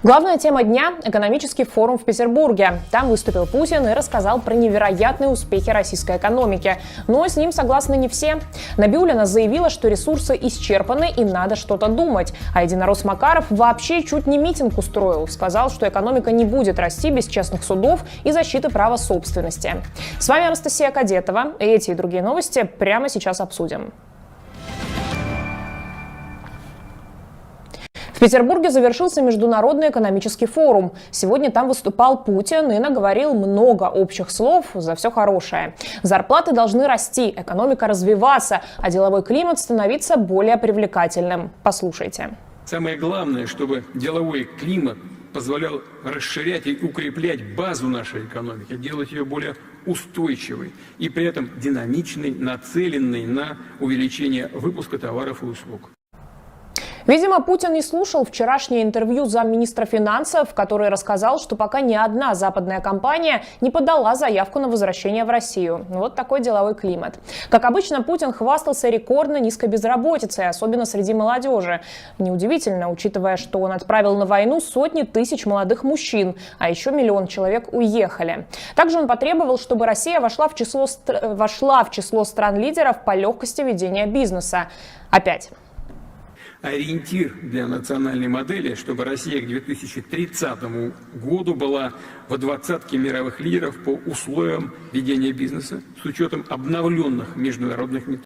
Главная тема дня – экономический форум в Петербурге. Там выступил Путин и рассказал про невероятные успехи российской экономики. Но с ним согласны не все. Набиуллина заявила, что ресурсы исчерпаны и надо что-то думать. А единорос Макаров вообще чуть не митинг устроил. Сказал, что экономика не будет расти без честных судов и защиты права собственности. С вами Анастасия Кадетова. Эти и другие новости прямо сейчас обсудим. В Петербурге завершился Международный экономический форум. Сегодня там выступал Путин и наговорил много общих слов за все хорошее. Зарплаты должны расти, экономика развиваться, а деловой климат становиться более привлекательным. Послушайте. Самое главное, чтобы деловой климат позволял расширять и укреплять базу нашей экономики, делать ее более устойчивой и при этом динамичной, нацеленной на увеличение выпуска товаров и услуг. Видимо, Путин не слушал вчерашнее интервью замминистра финансов, который рассказал, что пока ни одна западная компания не подала заявку на возвращение в Россию. Вот такой деловой климат. Как обычно, Путин хвастался рекордно низкой безработицей, особенно среди молодежи. Неудивительно, учитывая, что он отправил на войну сотни тысяч молодых мужчин, а еще 1 миллион человек уехали. Также он потребовал, чтобы Россия вошла в число стран-лидеров по легкости ведения бизнеса. Опять. Ориентир для национальной модели, чтобы Россия к 2030 году была в 20-ке мировых лидеров по условиям ведения бизнеса с учетом обновленных международных методов.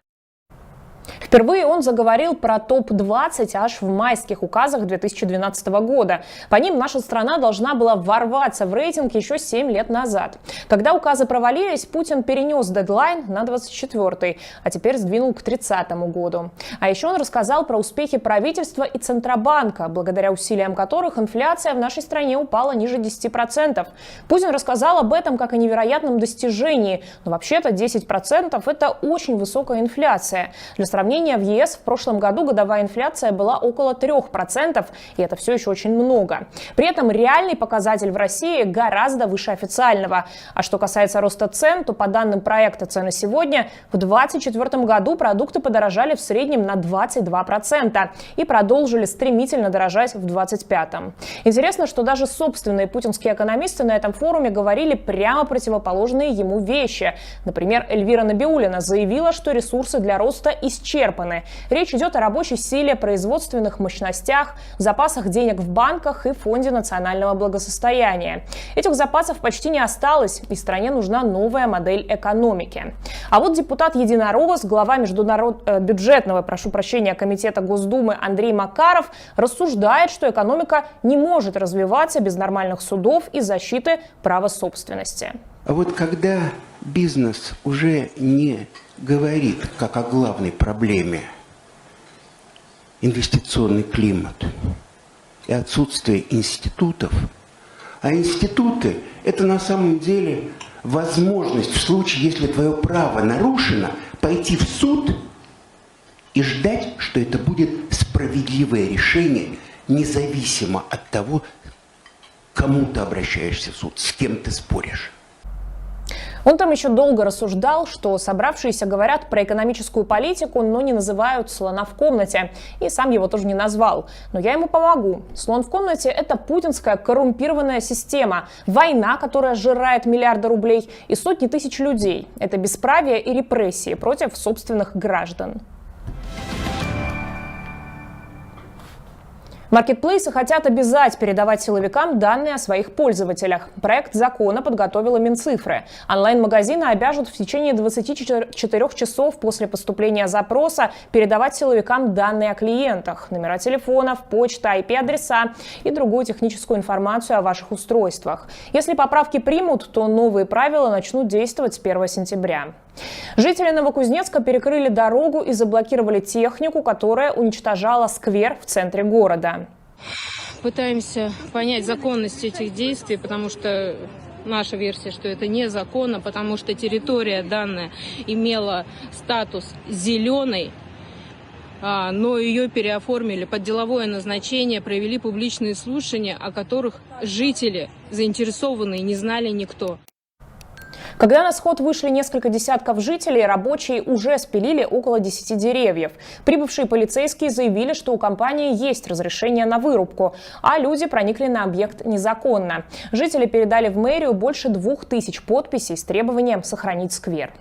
Впервые он заговорил про топ-20 аж в майских указах 2012 года. По ним наша страна должна была ворваться в рейтинг еще 7 лет назад. Когда указы провалились, Путин перенес дедлайн на 24-й, а теперь сдвинул к 30-му году. А еще он рассказал про успехи правительства и Центробанка, благодаря усилиям которых инфляция в нашей стране упала ниже 10%. Путин рассказал об этом как о невероятном достижении. Но вообще-то 10% – это очень высокая инфляция. Для сравнения, в ЕС в прошлом году годовая инфляция была около 3%, и это все еще очень много. При этом реальный показатель в России гораздо выше официального. А что касается роста цен, то по данным проекта «Цены сегодня» в 2024 году продукты подорожали в среднем на 22% и продолжили стремительно дорожать в 2025. Интересно, что даже собственные путинские экономисты на этом форуме говорили прямо противоположные ему вещи. Например, Эльвира Набиуллина заявила, что ресурсы для роста исчерпаны. Речь идет о рабочей силе, производственных мощностях, запасах денег в банках и фонде национального благосостояния. Этих запасов почти не осталось, и стране нужна новая модель экономики. А вот депутат-единорос, глава бюджетного, комитета Госдумы Андрей Макаров рассуждает, что экономика не может развиваться без нормальных судов и защиты права собственности. А вот когда бизнес уже не говорит как о главной проблеме инвестиционный климат и отсутствие институтов, а институты – это на самом деле возможность в случае, если твое право нарушено, пойти в суд и ждать, что это будет справедливое решение, независимо от того, к кому ты обращаешься в суд, с кем ты споришь. Он там еще долго рассуждал, что собравшиеся говорят про экономическую политику, но не называют слона в комнате. И сам его тоже не назвал. Но я ему помогу. Слон в комнате – это путинская коррумпированная система. Война, которая сжирает миллиарды рублей, и сотни тысяч людей. Это бесправие и репрессии против собственных граждан. Маркетплейсы хотят обязать передавать силовикам данные о своих пользователях. Проект закона подготовила Минцифры. Онлайн-магазины обяжут в течение 24 часов после поступления запроса передавать силовикам данные о клиентах, номера телефонов, почта, IP-адреса и другую техническую информацию о ваших устройствах. Если поправки примут, то новые правила начнут действовать с 1 сентября. Жители Новокузнецка перекрыли дорогу и заблокировали технику, которая уничтожала сквер в центре города. Пытаемся понять законность этих действий, потому что наша версия, что это незаконно, потому что территория данная имела статус зеленой, но ее переоформили под деловое назначение, провели публичные слушания, о которых жители заинтересованные не знали никто. Когда на сход вышли несколько десятков жителей, рабочие уже спилили около 10 деревьев. Прибывшие полицейские заявили, что у компании есть разрешение на вырубку, а люди проникли на объект незаконно. Жители передали в мэрию больше 2000 подписей с требованием сохранить сквер.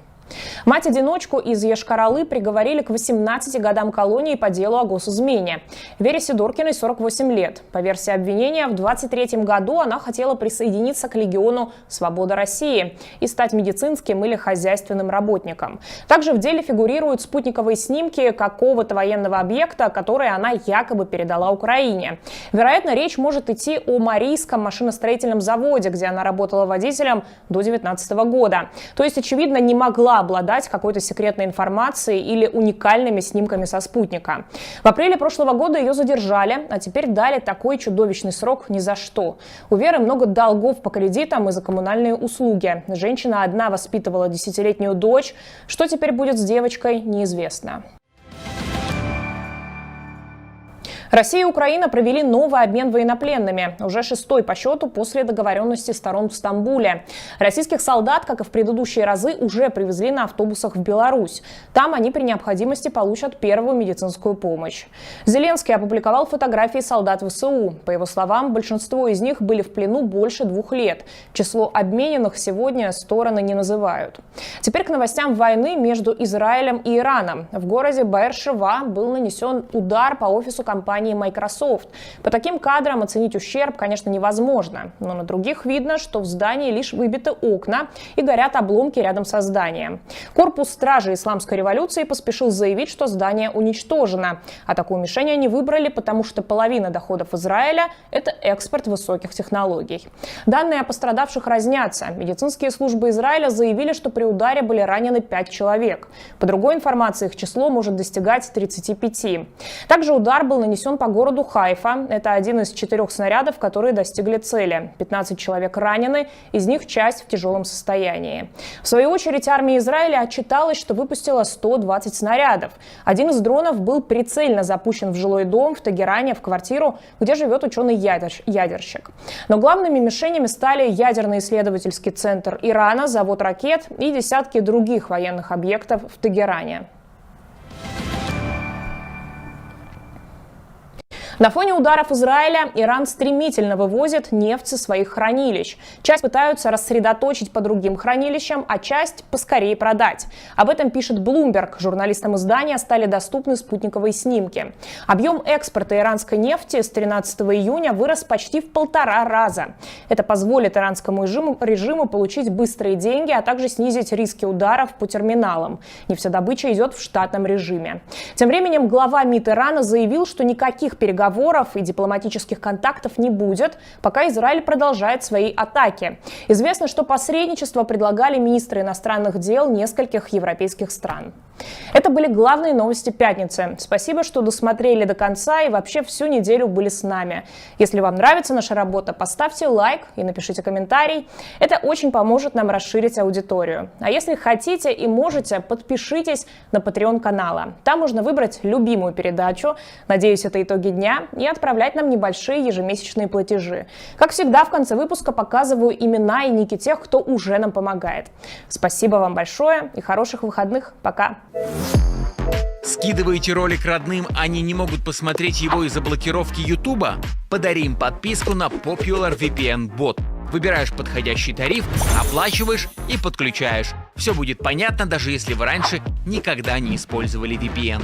Мать-одиночку из Йошкар-Олы приговорили к 18 годам колонии по делу о госизмене. Вере Сидоркиной 48 лет. По версии обвинения, в 23 году она хотела присоединиться к легиону «Свобода России» и стать медицинским или хозяйственным работником. Также в деле фигурируют спутниковые снимки какого-то военного объекта, который она якобы передала Украине. Вероятно, речь может идти о Марийском машиностроительном заводе, где она работала водителем до 2019 года. То есть, очевидно, не могла обладать какой-то секретной информацией или уникальными снимками со спутника. В апреле прошлого года ее задержали, а теперь дали такой чудовищный срок ни за что. У Веры много долгов по кредитам и за коммунальные услуги. Женщина одна воспитывала 10-летнюю дочь. Что теперь будет с девочкой, неизвестно. Россия и Украина провели новый обмен военнопленными, уже 6-й по счету после договоренности сторон в Стамбуле. Российских солдат, как и в предыдущие разы, уже привезли на автобусах в Беларусь. Там они при необходимости получат первую медицинскую помощь. Зеленский опубликовал фотографии солдат ВСУ. По его словам, большинство из них были в плену больше 2 лет. Число обмененных сегодня стороны не называют. Теперь к новостям войны между Израилем и Ираном. В городе Беэр-Шева был нанесен удар по офису компании Microsoft. По таким кадрам оценить ущерб, конечно, невозможно, но на других видно, что в здании лишь выбиты окна и горят обломки рядом со зданием. Корпус стражи исламской революции поспешил заявить, что здание уничтожено. А такую мишень они выбрали, потому что половина доходов Израиля – это экспорт высоких технологий. Данные о пострадавших разнятся. Медицинские службы Израиля заявили, что при ударе были ранены 5 человек. По другой информации, их число может достигать 35. Также удар был нанесен по городу Хайфа. Это один из 4 снарядов, которые достигли цели. 15 человек ранены, из них часть в тяжелом состоянии. В свою очередь, армия Израиля отчиталась, что выпустила 120 снарядов. Один из дронов был прицельно запущен в жилой дом в Тегеране, в квартиру, где живет ученый-ядерщик. Но главными мишенями стали ядерный исследовательский центр Ирана, завод ракет и десятки других военных объектов в Тегеране. На фоне ударов Израиля Иран стремительно вывозит нефть со своих хранилищ. Часть пытаются рассредоточить по другим хранилищам, а часть поскорее продать. Об этом пишет Bloomberg. Журналистам издания стали доступны спутниковые снимки. Объем экспорта иранской нефти с 13 июня вырос почти в 1,5 раза. Это позволит иранскому режиму получить быстрые деньги, а также снизить риски ударов по терминалам. Нефтедобыча идет в штатном режиме. Тем временем глава МИД Ирана заявил, что никаких переговоров и дипломатических контактов не будет, пока Израиль продолжает свои атаки. Известно, что посредничество предлагали министры иностранных дел нескольких европейских стран. Это были главные новости пятницы. Спасибо, что досмотрели до конца и вообще всю неделю были с нами. Если вам нравится наша работа, поставьте лайк и напишите комментарий. Это очень поможет нам расширить аудиторию. А если хотите и можете, подпишитесь на Patreon канала. Там можно выбрать любимую передачу, надеюсь, это итоги дня, и отправлять нам небольшие ежемесячные платежи. Как всегда, в конце выпуска показываю имена и ники тех, кто уже нам помогает. Спасибо вам большое и хороших выходных. Пока! Скидываете ролик родным, они не могут посмотреть его из-за блокировки Ютуба? Подари им подписку на Popular VPN Bot. Выбираешь подходящий тариф, оплачиваешь и подключаешь. Все будет понятно, даже если вы раньше никогда не использовали VPN.